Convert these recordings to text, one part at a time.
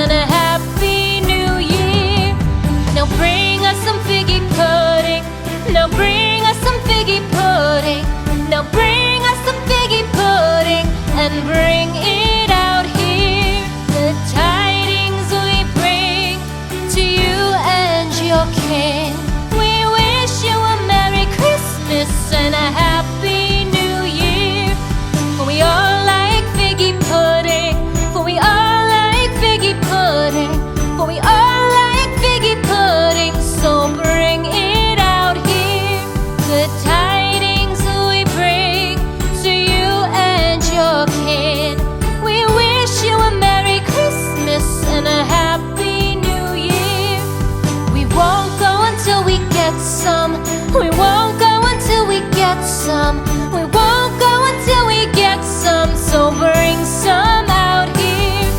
and a happy new year. Now bring us some figgy pudding. Now bring us some figgy pudding. Now bring us some figgy pudding and bring it out here. The tidings we bring to you and your kin. We wish you a Merry Christmas and a Happy New Year. For we all like figgy pudding. For we all like figgy pudding. For we all like figgy pudding. So bring it out here. The tidings we bring to you and your kin. We wish you a Merry Christmas and a Happy New Year. We won't go until we get some. We won't go until we get some. We won't go until we get some. So bring some out here.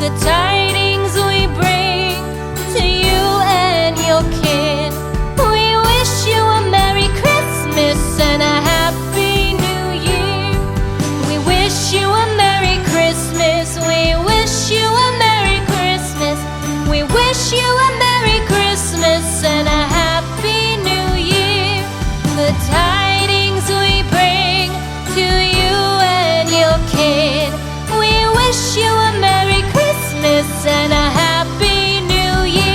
The tidings we bring to you and your kin. We wish you a Merry Christmas and a Happy New Year. We wish you a Merry Christmas. We wish you a Merry Christmas. We wish you a Merry Christmas and a Happy New Year. The tidings we bring to you and your kin. We wish you a Merry Christmas and a Happy New Year.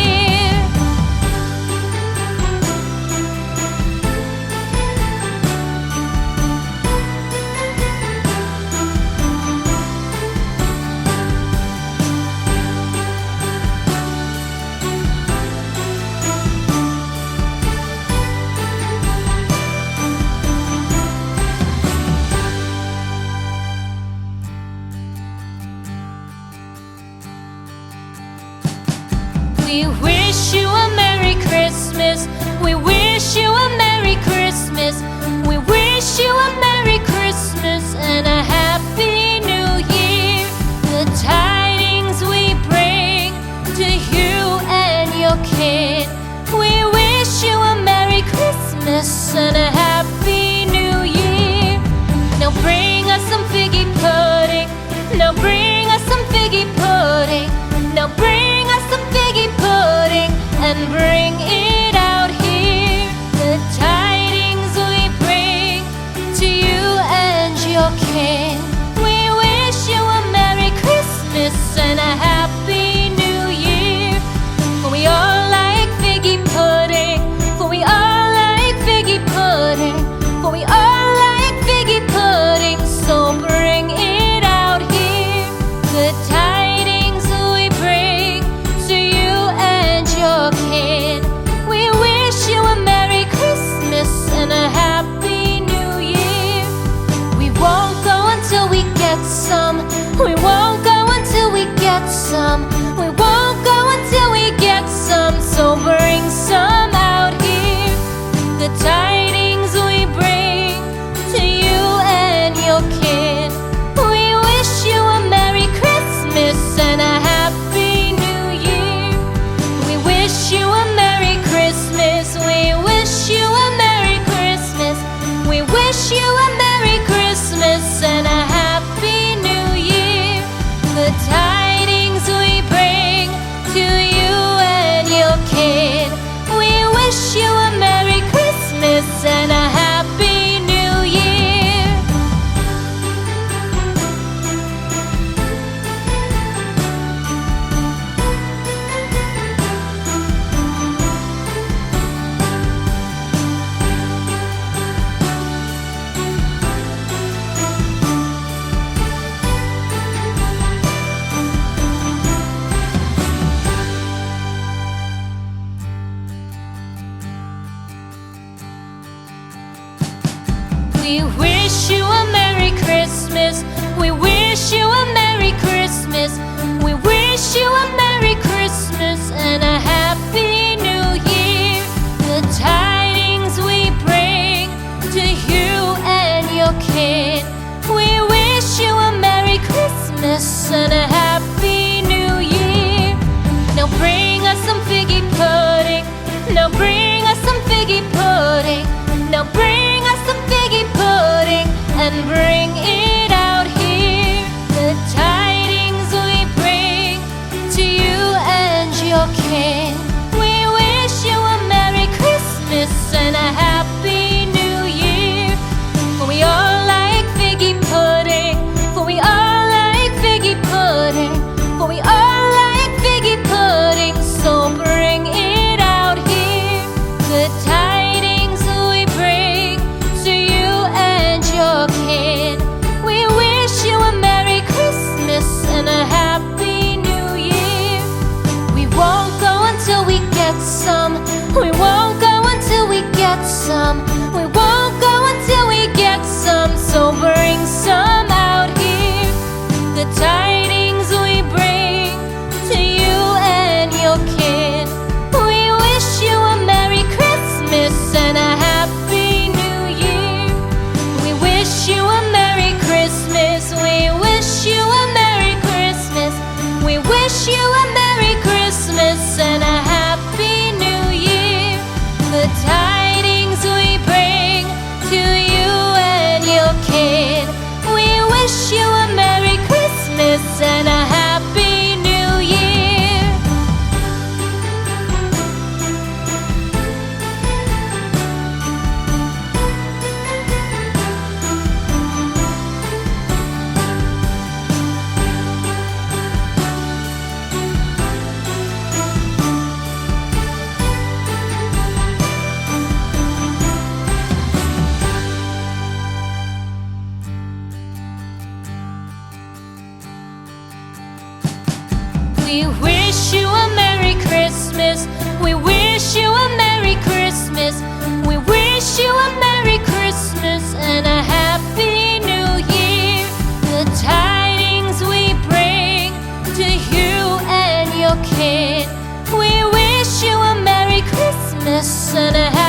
We wish you a Merry Christmas. We wish you a Merry Christmas. We wish you a Merry Christmas and a Happy New Year. The tidings we bring to you and your kin. We wish you a Merry Christmas and a Happy New Year. Now bring us some figgy pudding. Now bring us some figgy pudding. Now bring us some figgy pudding and bring it out here. The tidings we bring to you and your kin. We wish you a Merry Christmas and a Happy New Year. For we all like figgy pudding. For we all like figgy pudding. For we all like figgy pudding. So bring it out here. The tidings we bring to you and your kin. We wish you a Merry Christmas and a Happy New Year. We won't go until we get some. We won't go until we get some. We won't go until we get some. So bring some out here. The tidings we bring to you and your kin. We wish you a Merry Christmas and a Happy New Year. We wish you a Merry Christmas. We wish you a Merry Christmas. We wish you a Merry Christmas and a Happy New Year. The tidings we bring to you and your kin. We wish you a Merry Christmas and a Happy New Year. We wish you a Merry Christmas. We wish you a Merry Christmas. We wish you a Merry Christmas and a Happy New Year. The tidings we bring to you and your kin. We wish you a Merry Christmas and a Happy New Year. Now bring us some figgy pudding. Now bring us some figgy pudding. Now bring us some figgy pudding and bring it out here. The tidings we bring to you kin. We wish you a Merry Christmas and a Happy New Year. For we all like figgy pudding. For we all like figgy pudding. For we all like figgy pudding. So bring it out here. Good tidings we bring to you and your kin. We wish you a Merry Christmas and a Happy New Year. We won't go until we get some. We won't go until we get some. We won't go until we get some. So bring some out here. The tidings we bring to you and your kin. We wish you a Merry Christmas and a Happy New Year. We wish you a Merry Christmas. We wish you a Merry Christmas. We wish you a Merry Christmas and a Happy New Year. The tidings we bring to you and your kin. We wish you a Merry Christmas and a Happy New Year. We wish you a Merry Christmas. We wish you a Merry Christmas. We wish you a Merry Christmas and a Happy New Year. The tidings we bring to you and your kin. We wish you a Merry Christmas and a Happy